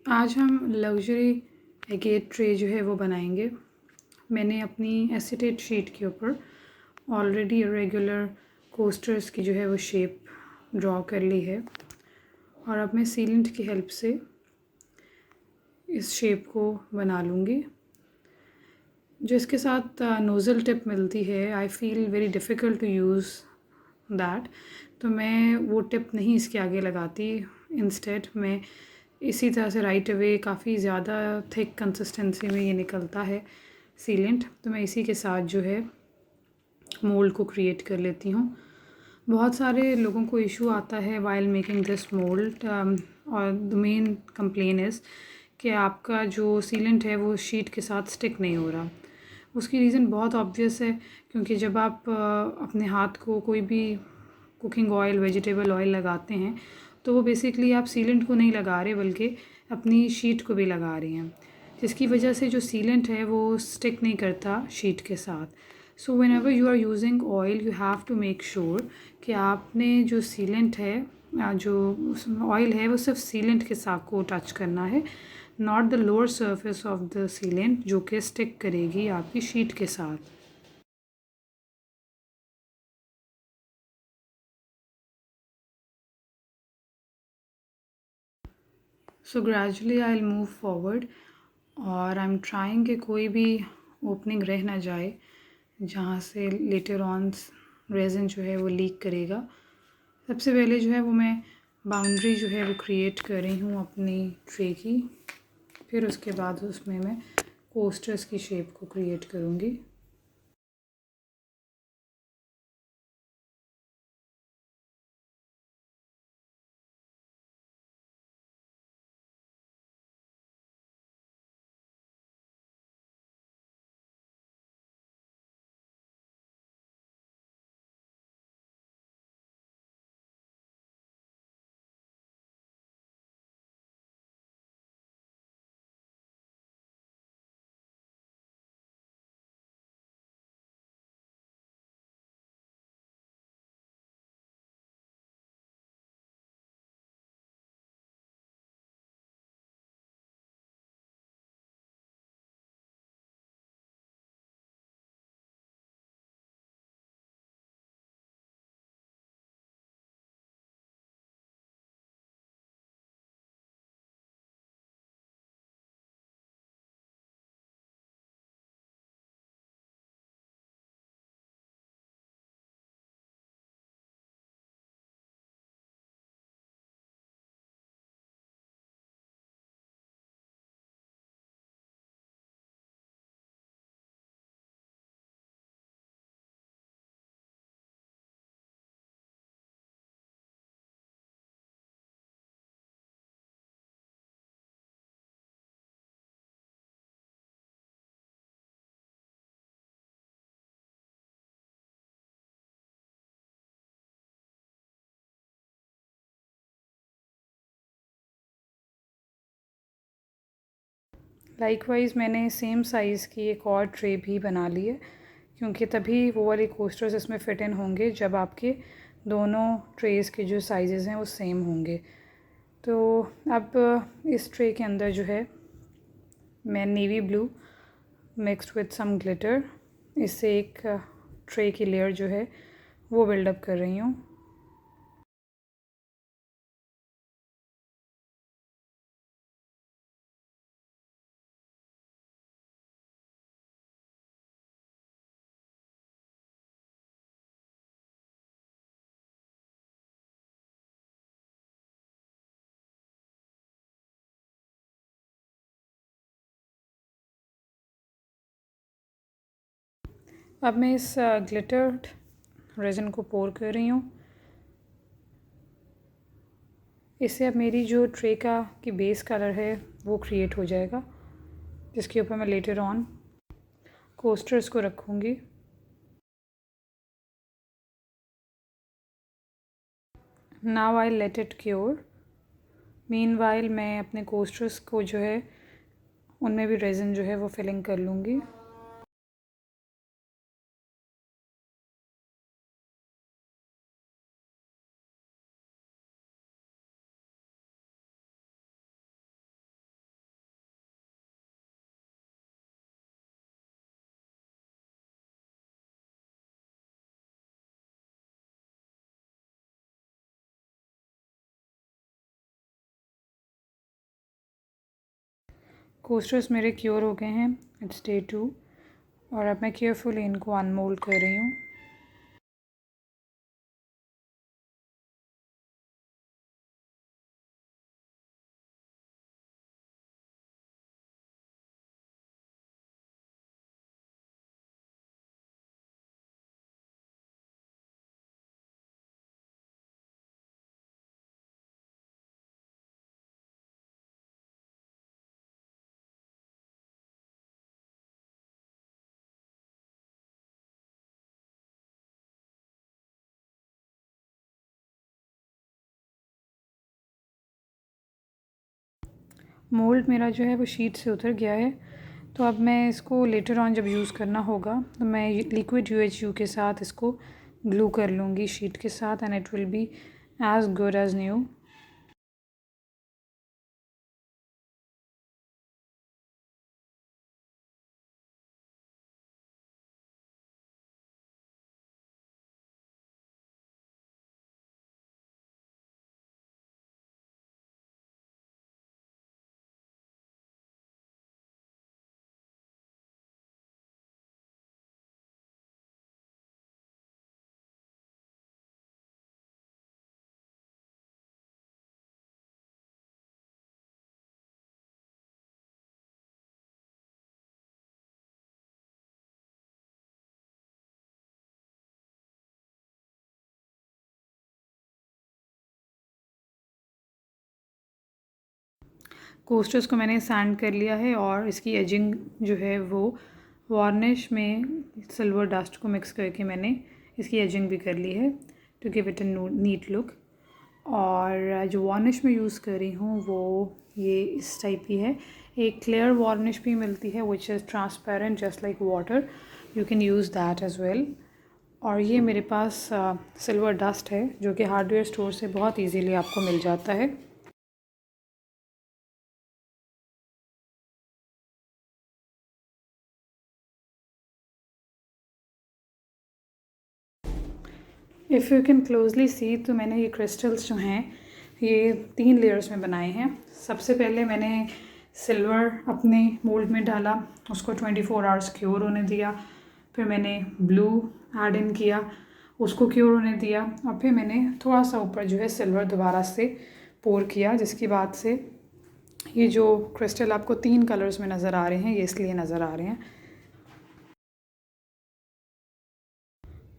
आज हम luxury agate tray जो है वो बनाएंगे। मैंने अपनी एसीटेट शीट के ऊपर ऑलरेडी रेगुलर कोस्टर्स की जो है वो शेप ड्रॉ कर ली है और अब मैं सीलेंट की हेल्प से इस शेप को बना लूँगी। जो इसके साथ नोज़ल टिप मिलती है, I feel very difficult to use that, तो मैं वो टिप नहीं इसके आगे लगाती। इंस्टेड मैं इसी तरह से राइट अवे काफ़ी ज़्यादा थिक कंसिस्टेंसी में ये निकलता है सीलेंट, तो मैं इसी के साथ जो है मोल्ड को क्रिएट कर लेती हूँ। बहुत सारे लोगों को इशू आता है वाइल मेकिंग दिस मोल्ड और द मेन कंप्लेन इज़ कि आपका जो सीलेंट है वो शीट के साथ स्टिक नहीं हो रहा। उसकी रीज़न बहुत ऑब्वियस है, क्योंकि जब आप अपने हाथ को कोई भी कुकिंग ऑयल, वेजिटेबल ऑयल लगाते हैं तो वो बेसिकली आप सीलेंट को नहीं लगा रहे बल्कि अपनी शीट को भी लगा रहे हैं, जिसकी वजह से जो सीलेंट है वो स्टिक नहीं करता शीट के साथ। So whenever you are using oil you have to make sure कि आपने जो सीलेंट है, जो ऑयल है वो सिर्फ सीलेंट के साथ को टच करना है, not the lower surface of the sealant जो कि स्टिक करेगी आपकी शीट के साथ। So gradually I will move forward और आई एम ट्राइंग कि कोई भी ओपनिंग रह ना जाए जहाँ से लेटर ऑन रेज़न जो है वो लीक करेगा। सबसे पहले जो है वो मैं बाउंड्री जो है वो क्रिएट कर रही हूँ अपनी ट्रे की, फिर उसके बाद उसमें मैं कोस्टर्स की शेप को क्रिएट करूँगी। लाइकवाइज़ मैंने सेम साइज़ की एक और ट्रे भी बना ली है, क्योंकि तभी वो वाले कोस्टर्स इसमें फ़िट इन होंगे जब आपके दोनों ट्रेज़ के जो साइज़ हैं वो सेम होंगे। तो अब इस ट्रे के अंदर जो है मैं navy blue mixed with some glitter, इससे एक ट्रे की लेयर जो है वो बिल्डअप कर रही हूँ। अब मैं इस ग्लिटर्ड रेज़न को पोर कर रही हूँ। इससे अब मेरी जो ट्रे का की बेस कलर है वो क्रिएट हो जाएगा, जिसके ऊपर मैं लेटर ऑन कोस्टर्स को रखूँगी। Now I let it cure. Meanwhile मैं अपने कोस्टर्स को जो है उनमें भी रेज़न जो है वो फिलिंग कर लूँगी। कोस्टर्स मेरे क्योर हो गए हैं, इट्स डे 2, और अब मैं केयरफुली इनको अनमोल्ड कर रही हूँ। मोल्ड मेरा जो है वो शीट से उतर गया है, तो अब मैं इसको लेटर ऑन जब यूज़ करना होगा तो मैं लिक्विड UHU के साथ इसको ग्लू कर लूँगी शीट के साथ, and it will be as good as new. Coasters को मैंने सैंड कर लिया है और इसकी एजिंग जो है वो वार्निश में सिल्वर डस्ट को मिक्स करके मैंने इसकी एजिंग भी कर ली है to give it a neat look. और जो वार्निश मैं यूज़ कर रही हूँ वो ये इस टाइप की है। एक क्लियर वार्निश भी मिलती है which is transparent just like water, you can use that as well. और ये मेरे पास सिल्वर डस्ट है जो कि हार्डवेयर स्टोर से बहुत इजीली आपको मिल जाता है। इफ़ यू कैन क्लोजली सी तो मैंने ये क्रिस्टल्स जो हैं ये 3 लेयर्स में बनाए हैं। सबसे पहले मैंने सिल्वर अपने मोल्ड में डाला, उसको 24 आवर्स क्योर होने दिया। फिर मैंने ब्लू ऐड इन किया, उसको क्योर होने दिया, और फिर मैंने थोड़ा सा ऊपर जो है सिल्वर दोबारा से पोर किया, जिसकी बाद से ये जो क्रिस्टल आपको 3 कलर्स में नज़र आ रहे हैं ये इसलिए नज़र आ रहे हैं।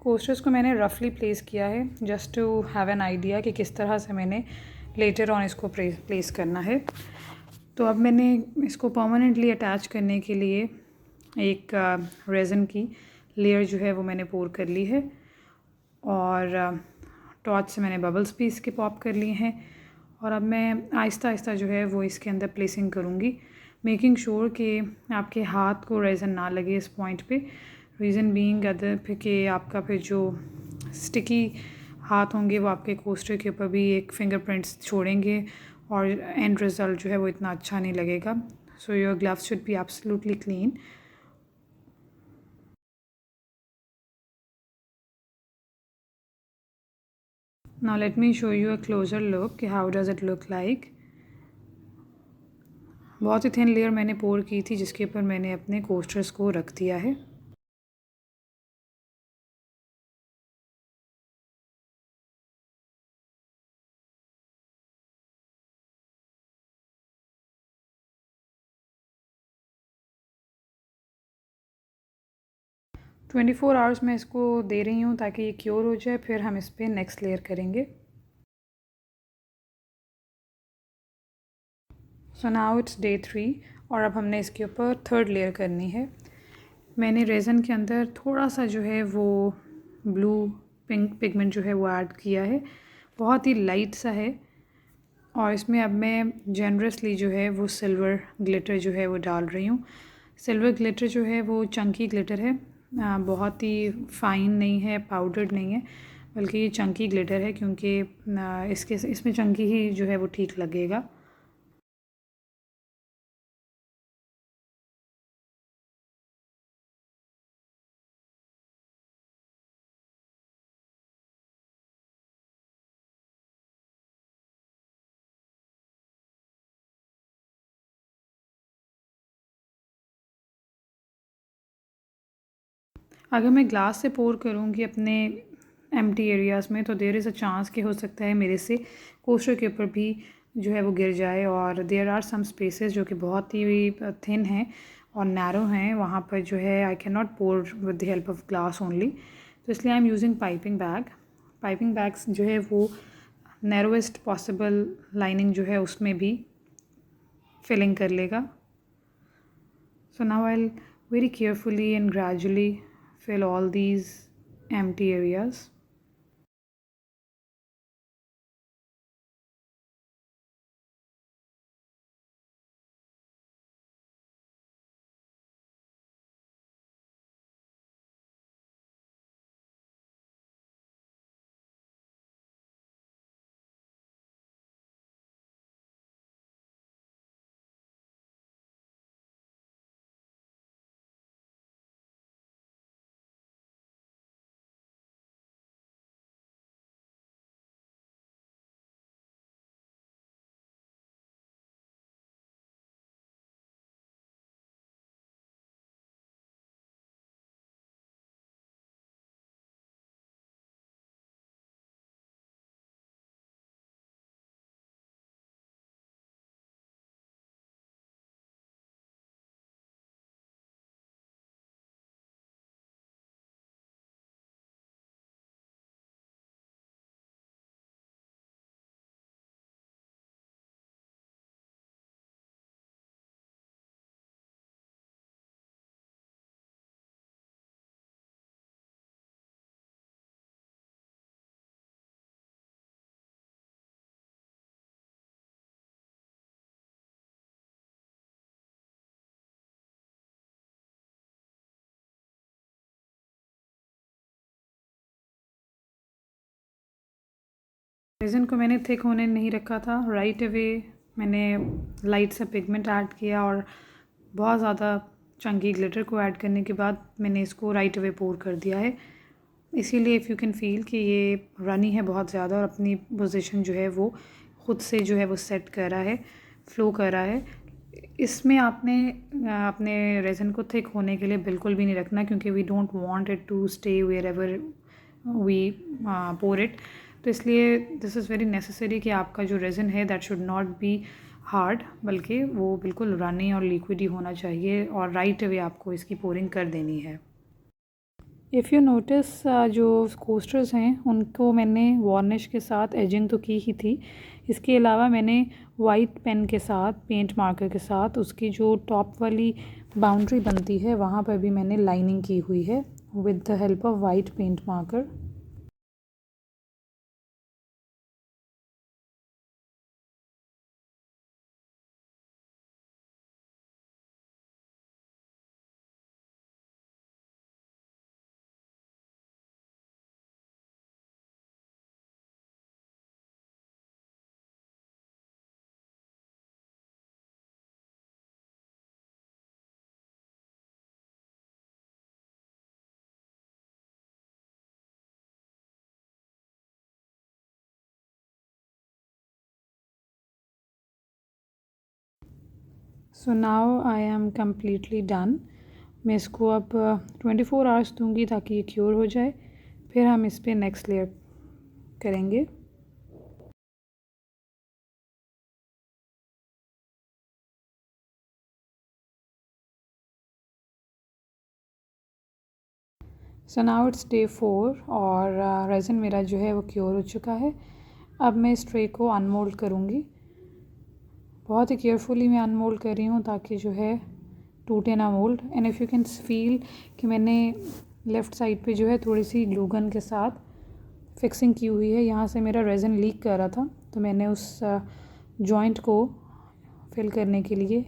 कोस्टर्स को मैंने रफली प्लेस किया है just to have an idea कि किस तरह से मैंने लेटर ऑन इसको प्लेस करना है। तो अब मैंने इसको परमानेंटली अटैच करने के लिए एक रेज़न की लेयर जो है वो मैंने पोर कर ली है, और टॉर्च से मैंने बबल्स भी इसके पॉप कर लिए हैं। और अब मैं आहिस्ता आहिस्ता जो है वो इसके अंदर प्लेसिंग करूँगी, मेकिंग श्योर कि आपके हाथ को रेज़न ना लगे इस पॉइंट पे। रीज़न बीइंग अदर फिर कि आपका फिर जो स्टिकी हाथ होंगे वो आपके कोस्टर के ऊपर भी एक फिंगरप्रिंट्स छोड़ेंगे और एंड रिज़ल्ट जो है वो इतना अच्छा नहीं लगेगा। So your gloves should be absolutely clean. Now let me show you a closer look कि how does it look like। बहुत ही थिन लेयर मैंने पोर की थी जिसके ऊपर मैंने अपने कोस्टर्स को रख दिया है। ट्वेंटी 4 आवर्स मैं इसको दे रही हूँ ताकि ये क्योर हो जाए, फिर हम इस पर नेक्स्ट लेयर करेंगे। सो नाउ इट्स डे 3 और अब हमने इसके ऊपर थर्ड लेयर करनी है। मैंने रेज़न के अंदर थोड़ा सा जो है वो ब्लू पिंक पिगमेंट जो है वो ऐड किया है, बहुत ही लाइट सा है। और इसमें अब मैं जनरसली जो है वो सिल्वर ग्लिटर जो है वो डाल रही हूँ। सिल्वर ग्लिटर जो है वो चंकी ग्लिटर है, बहुत ही फ़ाइन नहीं है, पाउडर्ड नहीं है, बल्कि ये चंकी ग्लिटर है क्योंकि इसमें चंकी ही जो है वो ठीक लगेगा। अगर मैं ग्लास से पोर करूँगी अपने एम्प्टी एरियाज़ में तो देयर इज़ अ चांस कि हो सकता है मेरे से कोस्टर के ऊपर भी जो है वो गिर जाए, और देयर आर सम स्पेसेस जो कि बहुत ही थिन हैं और नैरो हैं, वहाँ पर जो है I can not pour with the help of glass only. तो इसलिए I am using piping bag. Piping bags जो है वो नैरोएस्ट पॉसिबल लाइनिंग जो है उसमें भी फिलिंग कर लेगा। So now I'll very carefully and gradually fill all these empty areas. रेज़न को मैंने थिक होने नहीं रखा था, राइट अवे मैंने लाइट सा पिगमेंट ऐड किया और बहुत ज़्यादा चंकी ग्लिटर को ऐड करने के बाद मैंने इसको राइट अवे पोर कर दिया है। इसीलिए इफ़ यू कैन फील कि ये रनी है बहुत ज़्यादा और अपनी पोजीशन जो है वो ख़ुद से जो है वो सेट कर रहा है, फ्लो कर रहा है। इसमें आपने अपने रेज़न को थिक होने के लिए बिल्कुल भी नहीं रखना, क्योंकि we don't want it to stay wherever we pour it. तो इसलिए दिस इज़ वेरी नेसेसरी कि आपका जो रेज़न है that should not be hard, बल्कि वो बिल्कुल रनी और लिक्विड ही होना चाहिए, और राइट अवे आपको इसकी पोरिंग कर देनी है। इफ़ यू नोटिस जो कोस्टर्स हैं उनको मैंने वार्निश के साथ एजिंग तो की ही थी, इसके अलावा मैंने वाइट पेन के साथ, पेंट मार्कर के साथ उसकी जो टॉप वाली बाउंड्री बनती है वहाँ पर भी मैंने लाइनिंग की हुई है with the help of white paint marker. So now I am completely done. मैं इसको अब 24 आवर्स दूंगी ताकि ये क्योर हो जाए, फिर हम इस पर नेक्स्ट लेयर करेंगे। सो नाउ इट्स डे 4 और रेज़न मेरा जो है वो क्योर हो चुका है। अब मैं इस ट्रे को अनमोल्ड करूँगी। बहुत ही केयरफुली मैं अनमोल्ड कर रही हूँ ताकि जो है टूटे ना mould. And if you can feel कि मैंने लेफ़्ट साइड पे जो है थोड़ी सी ग्लू गन के साथ फिक्सिंग की हुई है, यहाँ से मेरा रेज़न लीक कर रहा था तो मैंने उस जॉइंट को फिल करने के लिए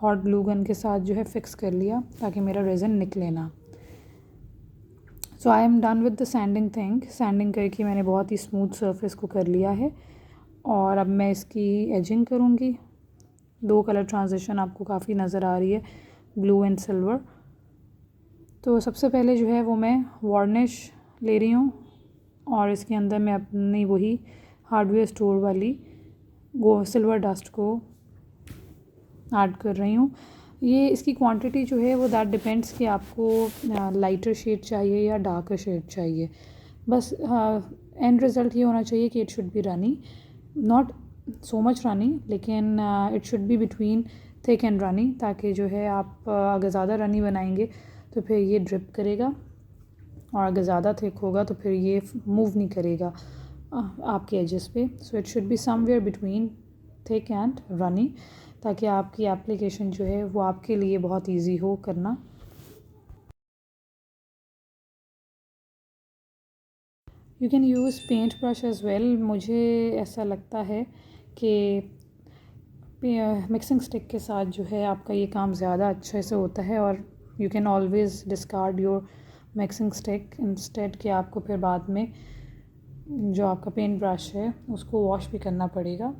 हॉट ग्लू गन के साथ जो है फिक्स कर लिया ताकि मेरा रेज़न निकले ना। So I am done with the sanding thing. Sanding करके मैंने बहुत ही स्मूथ सरफेस को कर लिया है और अब मैं इसकी एजिंग करूँगी। 2 कलर ट्रांजिशन आपको काफ़ी नज़र आ रही है, ब्लू एंड सिल्वर। तो सबसे पहले जो है वो मैं वार्निश ले रही हूँ और इसके अंदर मैं अपनी वही हार्डवेयर स्टोर वाली वो सिल्वर डस्ट को ऐड कर रही हूँ। ये इसकी क्वांटिटी जो है वो दैट डिपेंड्स कि आपको लाइटर शेड चाहिए या डार्कर शेड चाहिए। बस एंड रिज़ल्ट ये होना चाहिए कि it should be runny, not so much runny, लेकिन it should be between thick and runny, ताकि जो है आप अगर ज़्यादा रनी बनाएंगे तो फिर ये ड्रिप करेगा, और अगर ज़्यादा थिक होगा तो फिर ये मूव नहीं करेगा आपके एजेस पे। So it should be somewhere between thick and runny, ताकि आपकी एप्लीकेशन जो है वो आपके लिए बहुत इजी हो करना। You can use paint brush as well. मुझे ऐसा लगता है कि मिक्सिंग स्टिक के साथ जो है आपका ये काम ज़्यादा अच्छे से होता है, और you can always discard your mixing stick instead कि आपको फिर बाद में जो आपका पेंट ब्रश है उसको वॉश भी करना पड़ेगा।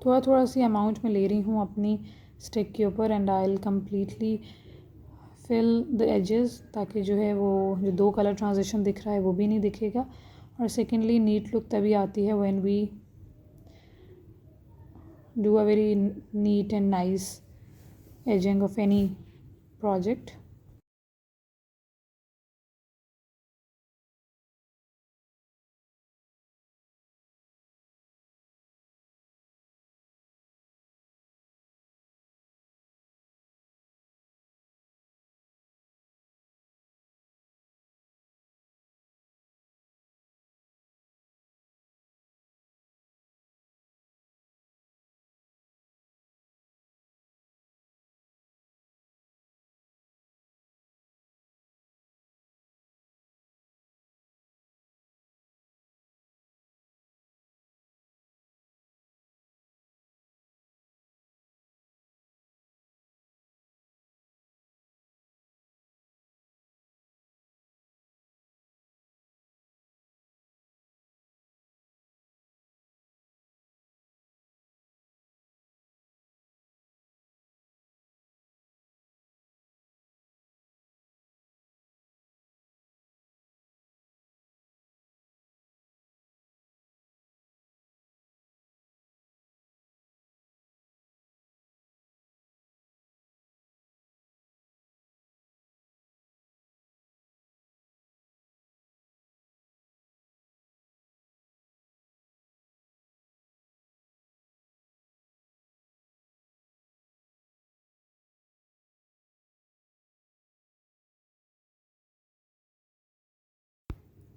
थोड़ा थोड़ा सी अमाउंट में ले रही हूँ अपनी स्टिक के ऊपर, and I will completely fill the edges, ताकि जो है वो जो दो कलर ट्रांजिशन दिख रहा है वो भी नहीं दिखेगा। और सेकेंडली नीट लुक तभी आती है when we do a very neat and nice edging of any project.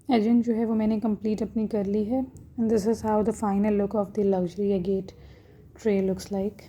Edging जो है वो मैंने कंप्लीट अपनी कर ली है, and this is how the final look of the luxury agate tray looks like.